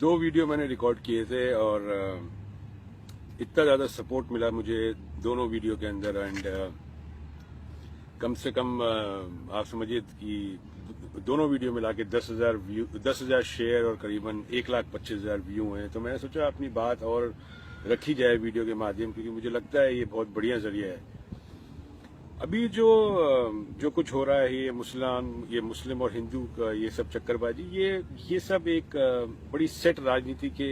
2 video मैंने record किए थे और इतना ज़्यादा सपोर्ट मिला मुझे दोनों वीडियो के अंदर एंड कम से कम आप समझिए कि दोनों वीडियो मिला के 10,000 शेयर और करीबन 1,25,000 व्यू हैं। तो मैंने सोचा अपनी बात और रखी जाए वीडियो के माध्यम, क्योंकि मुझे लगता है ये बहुत बढ़िया जरिया है। अभी जो कुछ हो रहा है ये मुस्लिम और हिंदू का ये सब चक्करबाजी, ये सब एक बड़ी सेट राजनीति के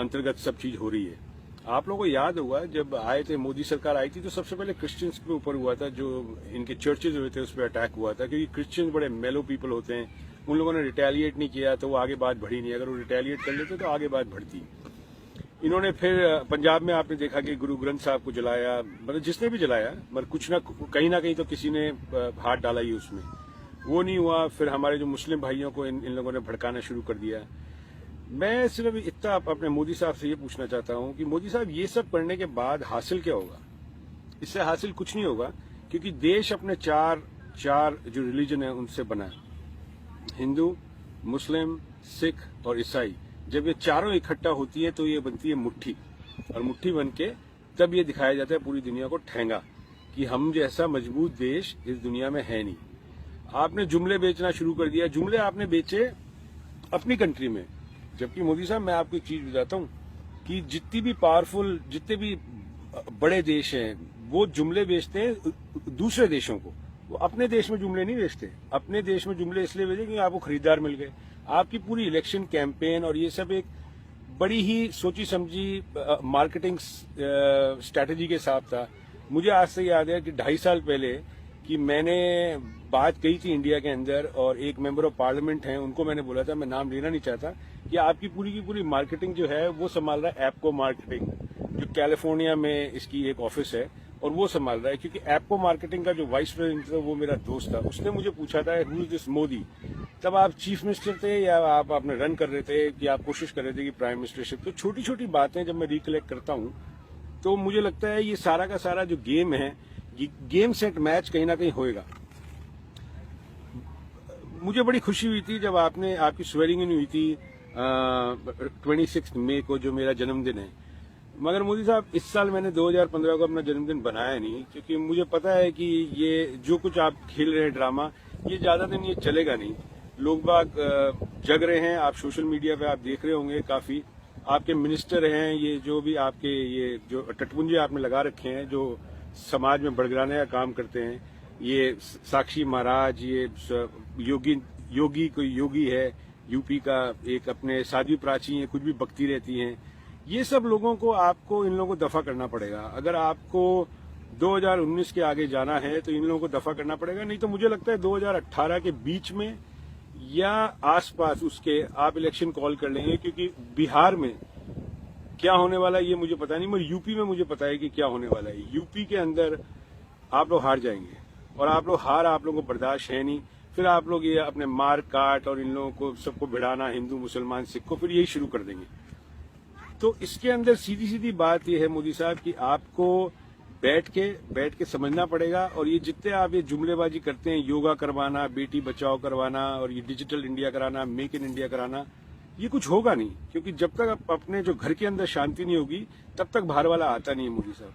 अंतर्गत सब चीज हो रही है। आप लोगों को याद होगा जब आए थे, मोदी सरकार आई थी तो सबसे पहले क्रिश्चियंस के ऊपर हुआ था, जो इनके चर्चेज हुए थे उस पर अटैक हुआ था, क्योंकि क्रिश्चियंस बड़े मेलो पीपल होते हैं। उन लोगों ने रिटेलिएट नहीं किया तो वो आगे बात बढ़ी नहीं। अगर वो रिटेलिएट कर लेते तो आगे बात बढ़ती। इन्होंने फिर पंजाब में आपने देखा कि गुरु ग्रंथ साहब को जलाया, मतलब जिसने भी जलाया, मगर कुछ ना कहीं तो किसी ने हाथ डाला ही उसमें। वो नहीं हुआ, फिर हमारे जो मुस्लिम भाइयों को इन लोगों ने भड़काना शुरू कर दिया। मैं सिर्फ इतना अपने मोदी साहब से ये पूछना चाहता हूं कि मोदी साहब ये सब करने के बाद हासिल क्या होगा? इससे हासिल कुछ नहीं होगा, क्योंकि देश अपने चार जो रिलीजन है उनसे बना है, हिंदू, मुस्लिम, सिख और ईसाई। जब ये चारों इकट्ठा होती है तो ये बनती है मुट्ठी, और मुट्ठी बन के तब ये दिखाया जाता है पूरी दुनिया को ठेंगा कि हम जैसा मजबूत देश इस दुनिया में है नहीं। आपने जुमले बेचना शुरू कर दिया। जुमले आपने बेचे अपनी कंट्री में, जबकि मोदी साहब मैं आपको एक चीज बताता हूं कि जितने भी बड़े देश हैं वो जुमले बेचते हैं दूसरे देशों को, वो अपने देश में जुमले नहीं बेचते। अपने देश में जुमले इसलिए बेचते कि आपको खरीदार मिल गए। आपकी पूरी इलेक्शन कैंपेन और ये सब एक बड़ी ही सोची समझी मार्केटिंग स्ट्रैटेजी के साथ था। मुझे आज से याद है कि 2.5 साल पहले कि मैंने बात कही थी इंडिया के अंदर, और एक मेंबर ऑफ पार्लियामेंट हैं उनको मैंने बोला था, मैं नाम लेना नहीं चाहता, कि आपकी पूरी की पूरी मार्केटिंग जो है वो संभाल रहा है एप्को मार्केटिंग, जो कैलिफोर्निया में इसकी एक ऑफिस है और वो संभाल रहा है। क्योंकि एप्को मार्केटिंग का जो वाइस प्रेसिडेंट था वो मेरा दोस्त था। उसने मुझे पूछा था हु इज दिस मोदी। तब आप चीफ मिनिस्टर थे या आप अपने रन कर रहे थे कि आप कोशिश कर रहे थे कि प्राइम मिनिस्टरशिप। तो छोटी छोटी बातें जब मैं रिकलेक्ट करता हूँ तो मुझे लगता है ये सारा का सारा जो गेम है, ये गेम सेट मैच कहीं ना कहीं होएगा। मुझे बड़ी खुशी हुई थी जब आपकी स्वेरिंग इन हुई थी 26 मई को, जो मेरा जन्मदिन है। मगर मोदी साहब इस साल मैंने 2015 को अपना जन्मदिन बनाया नहीं, क्योंकि मुझे पता है कि ये जो कुछ आप खेल रहे हैं ड्रामा, ये ज्यादा दिन ये चलेगा नहीं। लोग बाग जग रहे हैं, आप सोशल मीडिया पे आप देख रहे होंगे काफी आपके मिनिस्टर हैं, ये जो भी आपके ये जो टटपुंजे आपने लगा रखे हैं जो समाज में बड़गराने का काम करते हैं, ये साक्षी महाराज, ये योगी कोई योगी है यूपी का, एक अपने साध्वी प्राची है, कुछ भी बकती रहती हैं। ये सब लोगों को आपको इन लोगों को दफा करना पड़ेगा। अगर आपको 2019 के आगे जाना है तो इन लोगों को दफा करना पड़ेगा, नहीं तो मुझे लगता है 2018 के बीच में या आसपास उसके आप इलेक्शन कॉल कर लेंगे। क्योंकि बिहार में क्या होने वाला है ये मुझे पता नहीं, मगर यूपी में मुझे पता है कि क्या होने वाला है। यूपी के अंदर आप लोग हार जाएंगे, और आप लोगों को बर्दाश्त है नहीं। फिर आप लोग ये अपने मार काट और इन लोगों को सबको भिड़ाना, हिंदू मुसलमान सिख को, फिर यही शुरू कर देंगे। तो इसके अंदर सीधी सीधी बात यह है मोदी साहब कि आपको बैठ के समझना पड़ेगा। और ये जितने आप ये जुमलेबाजी करते हैं, योगा करवाना, बेटी बचाओ करवाना, और ये डिजिटल इंडिया कराना, मेक इन इंडिया कराना, ये कुछ होगा नहीं। क्योंकि जब तक अपने जो घर के अंदर शांति नहीं होगी तब तक बाहर वाला आता नहीं है मोदी साहब,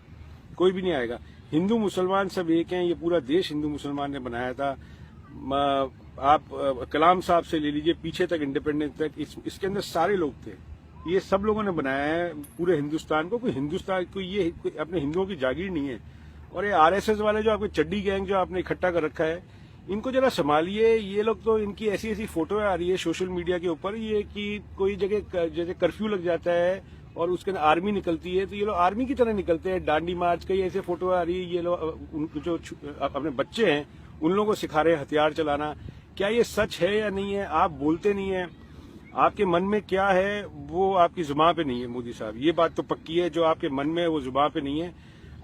कोई भी नहीं आएगा। हिंदू मुसलमान सब एक हैं, ये पूरा देश हिंदू मुसलमान ने बनाया था। आप कलाम साहब से ले लीजिए पीछे तक, इंडिपेंडेंस तक, इसके अंदर सारे लोग थे। ये सब लोगों ने बनाया है पूरे हिंदुस्तान को। कोई अपने हिंदुओं की जागीर नहीं है। और ये आरएसएस वाले जो आपके चड्डी गैंग जो आपने इकट्ठा कर रखा है, इनको जरा संभालिए। ये लोग तो, इनकी ऐसी ऐसी फोटो आ रही है सोशल मीडिया के ऊपर, ये कि कोई जगह जैसे कर्फ्यू लग जाता है और उसके अंदर आर्मी निकलती है तो ये लोग आर्मी की तरह निकलते हैं। डांडी मार्च कई ऐसे फोटो आ रही है। ये लोग जो अपने बच्चे हैं उन लोगों को सिखा रहे हैं हथियार चलाना। क्या ये सच है या नहीं है? आप बोलते नहीं है। आपके मन में क्या है वो आपकी जुबान पे नहीं है मोदी साहब, ये बात तो पक्की है। जो आपके मन में है वो जुबान पे नहीं है।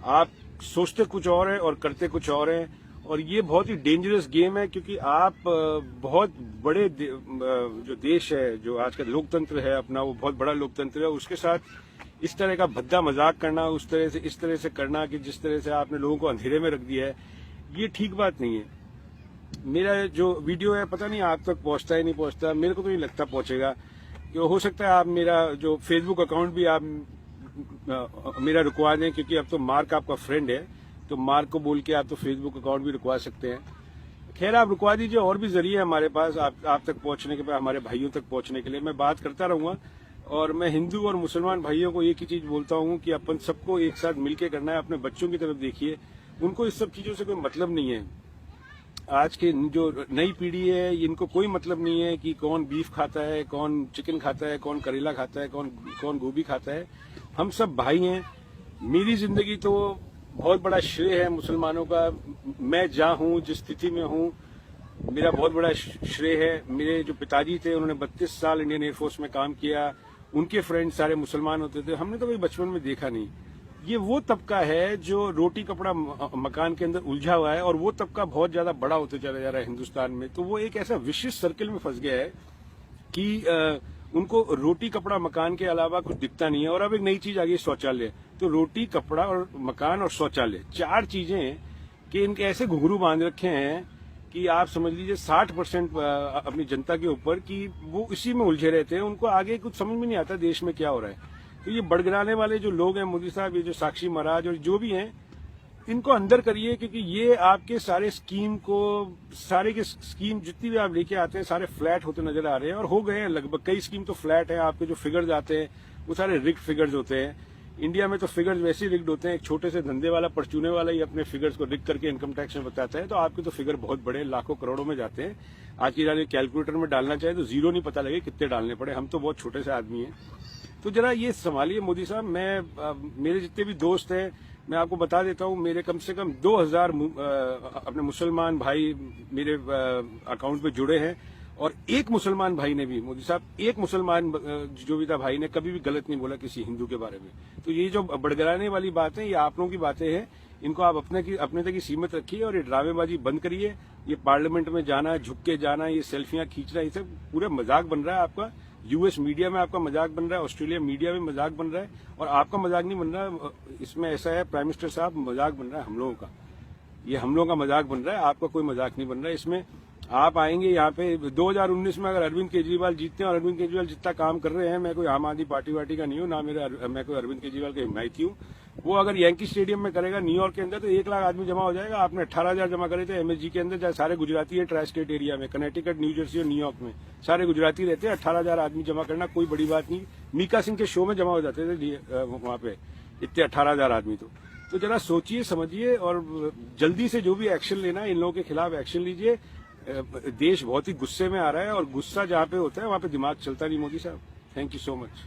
आप सोचते कुछ और है और करते कुछ और है, और ये बहुत ही डेंजरस गेम है। क्योंकि आप बहुत बड़े जो देश है, जो आज का लोकतंत्र है अपना, वो बहुत बड़ा लोकतंत्र है, उसके साथ इस तरह का भद्दा मजाक करना, इस तरह से करना कि जिस तरह से आपने लोगों को अंधेरे में रख दिया है, ये ठीक बात नहीं है। मेरा जो वीडियो है पता नहीं आप तक पहुंचता है नहीं पहुंचता, मेरे को तो नहीं लगता पहुंचेगा। कि हो सकता है आप मेरा जो फेसबुक अकाउंट भी आप मेरा रुकवा दें, क्योंकि अब तो मार्क आपका फ्रेंड है, तो मार्क को बोल के आप तो फेसबुक अकाउंट भी रुकवा सकते हैं। खैर आप रुकवा दीजिए, और भी जरिए हमारे पास आप तक पहुंचने के, हमारे भाइयों तक पहुंचने के लिए। मैं बात करता रहूंगा, और मैं हिंदू और मुसलमान भाइयों को एक ही चीज बोलता हूं कि अपन सबको एक साथ मिलकर करना है। अपने बच्चों की तरफ देखिए, उनको इस सब चीजों से कोई मतलब नहीं है। आज के जो नई पीढ़ी है, इनको कोई मतलब नहीं है कि कौन बीफ खाता है, कौन चिकन खाता है, कौन करेला खाता है, कौन गोभी खाता है। हम सब भाई हैं। मेरी जिंदगी तो बहुत बड़ा श्रेय है मुसलमानों का। मैं जहाँ हूँ, जिस स्थिति में हूँ, मेरा बहुत बड़ा श्रेय है। मेरे जो पिताजी थे, उन्होंने 32 साल इंडियन एयरफोर्स में काम किया। उनके फ्रेंड्स सारे मुसलमान होते थे। हमने तो कभी बचपन में देखा नहीं। ये वो तबका है जो रोटी कपड़ा मकान के अंदर उलझा हुआ है, और वो तबका बहुत ज्यादा बड़ा होते चला जा रहा है हिंदुस्तान में। तो वो एक ऐसा विशिष्ट सर्किल में फंस गया है कि उनको रोटी कपड़ा मकान के अलावा कुछ दिखता नहीं है। और अब एक नई चीज आ गई, शौचालय। तो रोटी कपड़ा और मकान और शौचालय, 4 चीजें कि इनके ऐसे घुंघरू बांध रखे हैं कि आप समझ लीजिए 60% अपनी जनता के ऊपर कि वो इसी में उलझे रहते हैं। उनको आगे कुछ समझ में नहीं आता देश में क्या हो रहा है। तो ये बड़गिराने वाले जो लोग हैं, मोदी साहब, ये जो साक्षी महाराज और जो भी हैं, इनको अंदर करिए, क्योंकि ये आपके सारे स्कीम को, सारे के स्कीम जितनी भी आप लेके आते हैं, सारे फ्लैट होते नजर आ रहे हैं, और हो गए हैं लगभग। कई स्कीम तो फ्लैट है। आपके जो फिगर्स आते हैं वो सारे रिग्ड फिगर्स होते हैं। इंडिया में तो फिगर्स वैसे ही रिग्ड होते हैं। एक छोटे से धंधे वाला, परचूने वाला ही अपने फिगर्स को रिग करके इनकम टैक्स में बताता है। तो आपके तो फिगर बहुत बड़े, लाखों करोड़ों में जाते हैं। आज की रात कैलकुलेटर में डालना चाहे तो जीरो नहीं पता लगे कितने डालने पड़े। हम तो बहुत छोटे से आदमी हैं। तो जरा ये संभालिए मोदी साहब। मेरे जितने भी दोस्त हैं, मैं आपको बता देता हूँ, मेरे कम से कम 2000 अपने मुसलमान भाई मेरे अकाउंट पे जुड़े हैं। और एक मुसलमान भाई ने भी, मोदी साहब, एक मुसलमान जो भी था भाई ने कभी भी गलत नहीं बोला किसी हिंदू के बारे में। तो ये जो बड़गराने वाली बातें, ये आप लोगों की बातें हैं, इनको आप अपने तक ही सीमित रखिए, और ये ड्रामेबाजी बंद करिए। ये पार्लियामेंट में जाना, झुक के जाना, ये सेल्फियां खींचना, ये सब पूरा मजाक बन रहा है आपका। यूएस मीडिया में आपका मजाक बन रहा है, ऑस्ट्रेलिया मीडिया में मजाक बन रहा है, और आपका मजाक नहीं बन रहा। इसमें ऐसा है, प्राइम मिनिस्टर साहब, मजाक बन रहा है हम लोगों का। ये हम लोगों का मजाक बन रहा है, आपका कोई मजाक नहीं बन रहा है। इसमें आप आएंगे यहाँ पे 2019 में, अगर अरविंद केजरीवाल जीतते हैं, और अरविंद केजरीवाल जितना काम कर रहे हैं, मैं कोई आम आदमी पार्टी का नहीं हूँ, ना मैं कोई अरविंद केजरीवाल का हिमायती हूँ। वो अगर यंकी स्टेडियम में करेगा न्यूयॉर्क के अंदर, तो 1 लाख आदमी जमा हो जाएगा। आपने 18,000 जमा करे थे एमएसजी के अंदर, जहाँ सारे गुजराती है, ट्राई स्टेट एरिया में, कनेक्टिकट, न्यू जर्सी और न्यूयॉर्क में सारे गुजराती रहते हैं। 18,000 आदमी जमा करना कोई बड़ी बात नहीं। मीका सिंह के शो में जमा हो जाते थे वहां पे इतने 18,000 आदमी। तो जरा सोचिए, समझिए, और जल्दी से जो भी एक्शन लेना है, इन लोगों के खिलाफ एक्शन लीजिए। देश बहुत ही गुस्से में आ रहा है, और गुस्सा जहाँ पे होता है वहां पे दिमाग चलता नहीं मोदी साहब। Thank you so much.